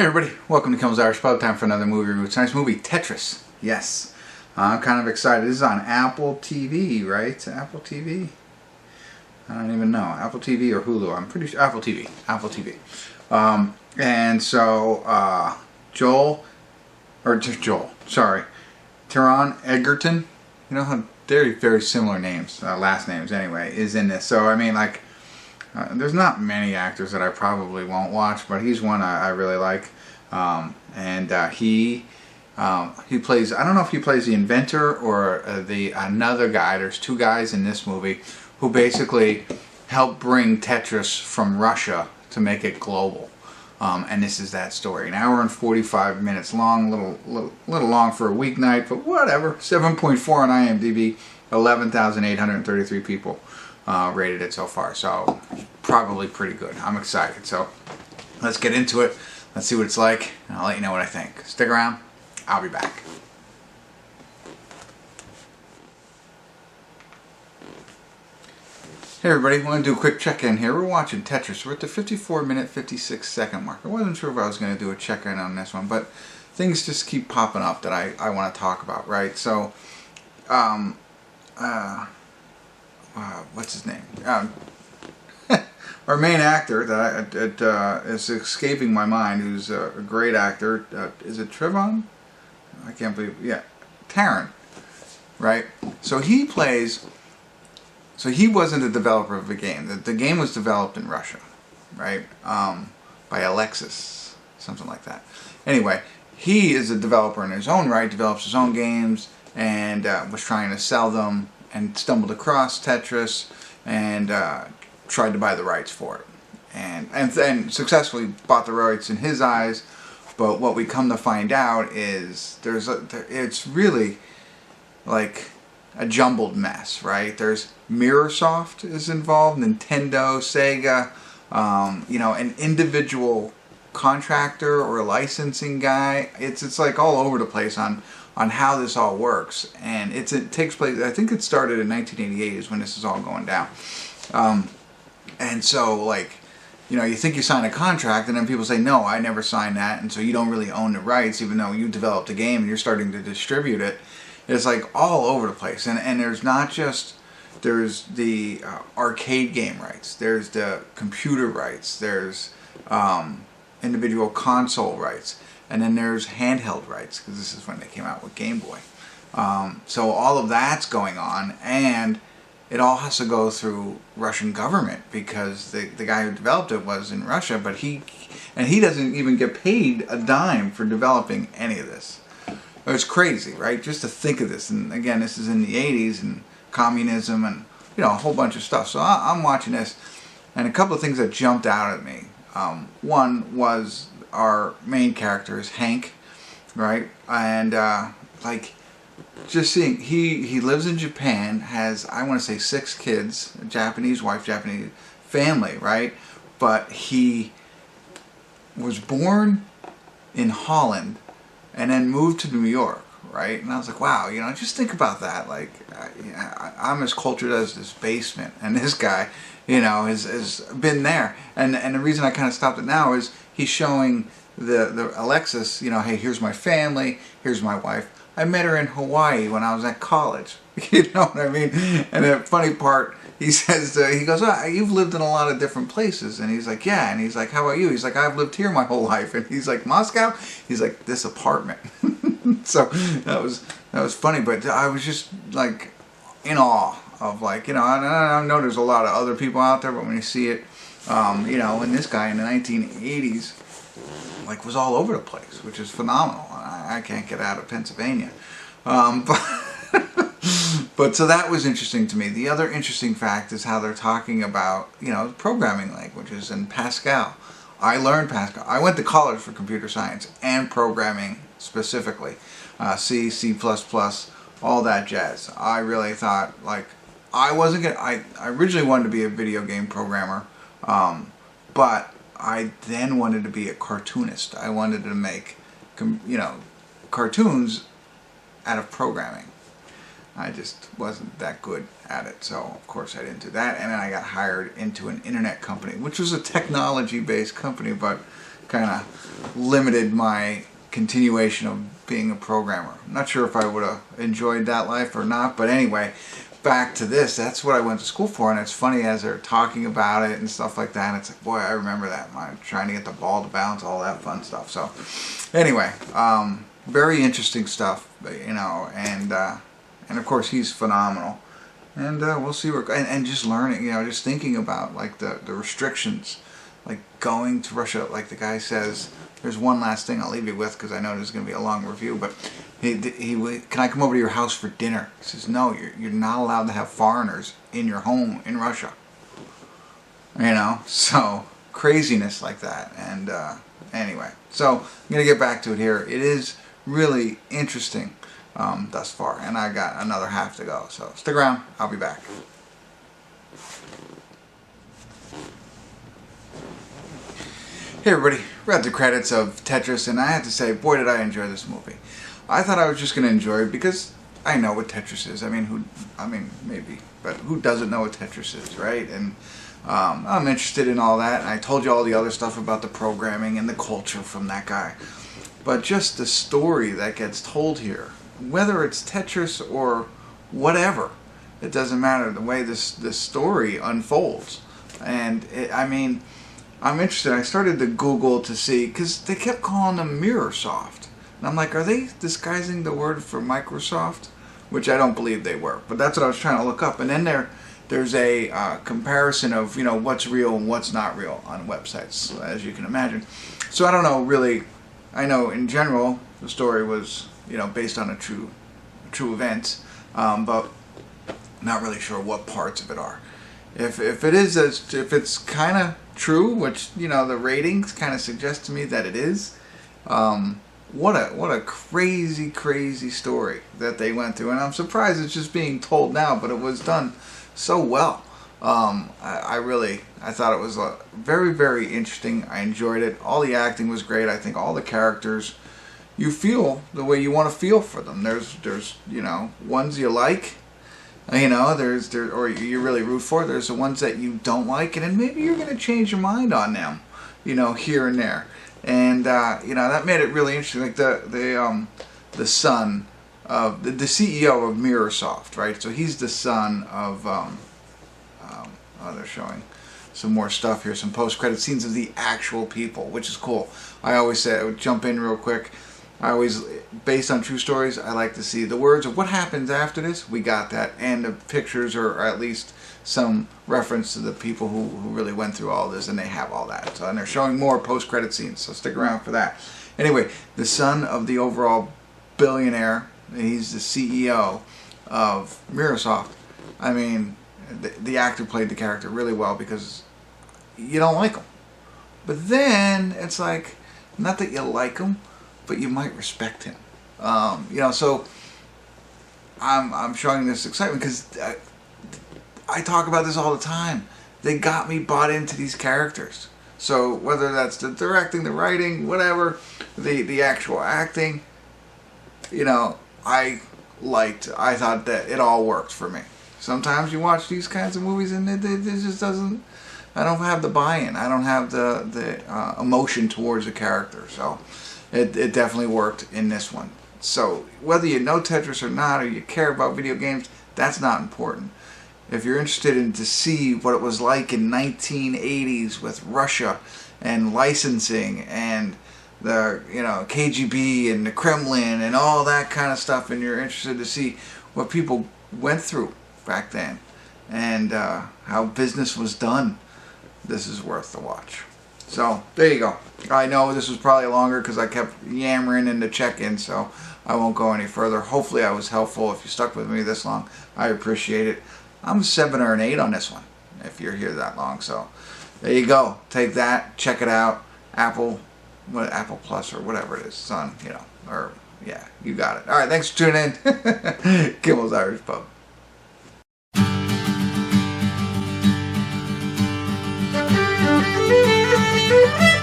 Hey everybody, welcome to Kimmel's Irish Pub. Time for another movie review. Tonight's movie, Tetris. Yes, I'm kind of excited. This is on Apple TV, right? Apple TV? I don't even know. Apple TV or Hulu? I'm pretty sure Apple TV. Apple TV. And so Joel, sorry, Taron Egerton. You know how very, very similar names, last names anyway, is in this. So I mean, like. There's not many actors that I probably won't watch, but he's one I really like, he plays. I don't know if he plays the inventor or the another guy. There's two guys in this movie who basically help bring Tetris from Russia to make it global, and this is that story. An hour and 45 minutes long, little long for a weeknight, but whatever. 7.4 on IMDb, 11,833 people. Rated it so far, so probably pretty good. I'm excited, so let's get into it. Let's see what it's like, and I'll let you know what I think. Stick around, I'll be back. Hey everybody, I want to do a quick check-in here. We're watching Tetris. We're at the 54-minute, 56-second mark. I wasn't sure if I was going to do a check-in on this one, but things just keep popping up that I want to talk about, right? So, what's his name? Our main actor that is escaping my mind, who's a great actor. Is it Trevon? I can't believe. Yeah, Taron. Right. So he plays. So he wasn't the developer of the game. The game was developed in Russia, right? By Alexis, something like that. Anyway, he is a developer in his own right. Develops his own games and was trying to sell them. And stumbled across Tetris and tried to buy the rights for it, and successfully bought the rights in his eyes. But what we come to find out is it's really like a jumbled mess, right? There's Mirrorsoft is involved, Nintendo, Sega, an individual contractor or a licensing guy. It's like all over the place on how this all works, and it takes place. I think it started in 1988 is when this is all going down, and so like, you think you sign a contract, and then people say no, I never signed that, and so you don't really own the rights, even though you developed a game and you're starting to distribute it. It's like all over the place, and there's not just the arcade game rights, there's the computer rights, there's individual console rights. And then there's handheld rights, because this is when they came out with Game Boy. So all of that's going on, and it all has to go through Russian government, because the guy who developed it was in Russia, but he doesn't even get paid a dime for developing any of this. It's crazy, right? Just to think of this. And again, this is in the 80s, and communism, and a whole bunch of stuff. So I'm watching this, and a couple of things that jumped out at me. One was our main character is Hank, right? And like, just seeing he lives in Japan, has, I want to say, 6 kids, a Japanese wife, Japanese family, right? But he was born in Holland and then moved to New York, right? And I was like, wow, just think about that. Like, I'm as cultured as this basement, and this guy, has been there. And the reason I kind of stopped it now is he's showing the Alexis, hey, here's my family, here's my wife. I met her in Hawaii when I was at college. You know what I mean? And the funny part, he says, he goes, you've lived in a lot of different places. And he's like, yeah. And he's like, how about you? He's like, I've lived here my whole life. And he's like, Moscow? He's like, this apartment. So that was funny. But I was just like in awe of, like, I know there's a lot of other people out there, but when you see it, and this guy in the 1980s, like, was all over the place, which is phenomenal. I can't get out of Pennsylvania. But so that was interesting to me. The other interesting fact is how they're talking about, programming languages and Pascal. I learned Pascal. I went to college for computer science and programming specifically. C, C++, all that jazz. I really thought, like, I originally wanted to be a video game programmer, but I then wanted to be a cartoonist. I wanted to make, cartoons out of programming. I just wasn't that good at it, so of course I didn't do that. And then I got hired into an internet company, which was a technology-based company, but kind of limited my continuation of being a programmer. I'm not sure if I would have enjoyed that life or not, but anyway, back to this. That's what I went to school for, and it's funny as they're talking about it and stuff like that, and it's like, boy, I remember that. I'm trying to get the ball to bounce, all that fun stuff. So anyway, very interesting stuff, you know, and of course he's phenomenal. And we'll see where, and just learning, you know, just thinking about like the restrictions, like going to Russia. Like the guy says, there's one last thing I'll leave you with, because I know there's going to be a long review, but can I come over to your house for dinner? He says, no, you're not allowed to have foreigners in your home in Russia. You know, so craziness like that. And anyway, so I'm going to get back to it here. It is really interesting thus far, and I got another half to go. So stick around, I'll be back. Hey everybody, read the credits of Tetris, and I have to say, boy did I enjoy this movie. I thought I was just going to enjoy it because I know what Tetris is. I mean, maybe, but who doesn't know what Tetris is, right? And I'm interested in all that, and I told you all the other stuff about the programming and the culture from that guy. But just the story that gets told here, whether it's Tetris or whatever, it doesn't matter, the way this story unfolds. And I mean, I'm interested. I started to Google to see, because they kept calling them MirrorSoft. And I'm like, are they disguising the word for Microsoft? Which I don't believe they were. But that's what I was trying to look up. And then there's a comparison of, you know, what's real and what's not real on websites, as you can imagine. So I don't know, really. I know in general the story was, you know, based on a true event, but not really sure what parts of it are. If it's kind of true, which, you know, the ratings kind of suggest to me that it is, what a crazy story that they went through, and I'm surprised it's just being told now, but it was done so well. I thought it was very interesting. I enjoyed it. All the acting was great. I think all the characters, you feel the way you want to feel for them. There's you know, ones you like, you know, or you really root for. There's the ones that you don't like, and then maybe you're going to change your mind on them, you know, here and there. And you know, that made it really interesting. Like the son of the CEO of MirrorSoft, right? So he's the son of oh, they're showing some more stuff here, some post-credit scenes of the actual people, which is cool. I always say, I would jump in real quick. I always, based on true stories, I like to see the words of what happens after this. We got that, and the pictures, or at least some reference to the people who really went through all this, and they have all that. So, and they're showing more post-credit scenes, so stick around for that. Anyway, the son of the overall billionaire, he's the CEO of MirrorSoft. I mean, the actor played the character really well, because you don't like him. But then, it's like, not that you like him, but you might respect him. You know, so I'm showing this excitement because I talk about this all the time. They got me bought into these characters. So whether that's the directing, the writing, whatever, the actual acting, you know, I thought that it all worked for me. Sometimes you watch these kinds of movies and it just doesn't, I don't have the buy-in. I don't have the emotion towards the character. So it definitely worked in this one. So whether you know Tetris or not, or you care about video games, that's not important. If you're interested in to see what it was like in 1980s with Russia and licensing and the, you know, KGB and the Kremlin and all that kind of stuff, and you're interested to see what people went through back then and how business was done, this is worth the watch. So there you go. I know this was probably longer because I kept yammering in the check-in, so I won't go any further. Hopefully I was helpful. If you stuck with me this long, I appreciate it. I'm a 7 or an 8 on this one, if you're here that long. So there you go. Take that. Check it out. Apple Plus or whatever it is. Son, you know. Or, yeah, you got it. All right, thanks for tuning in. Kimmel's Irish Pub. Thank you.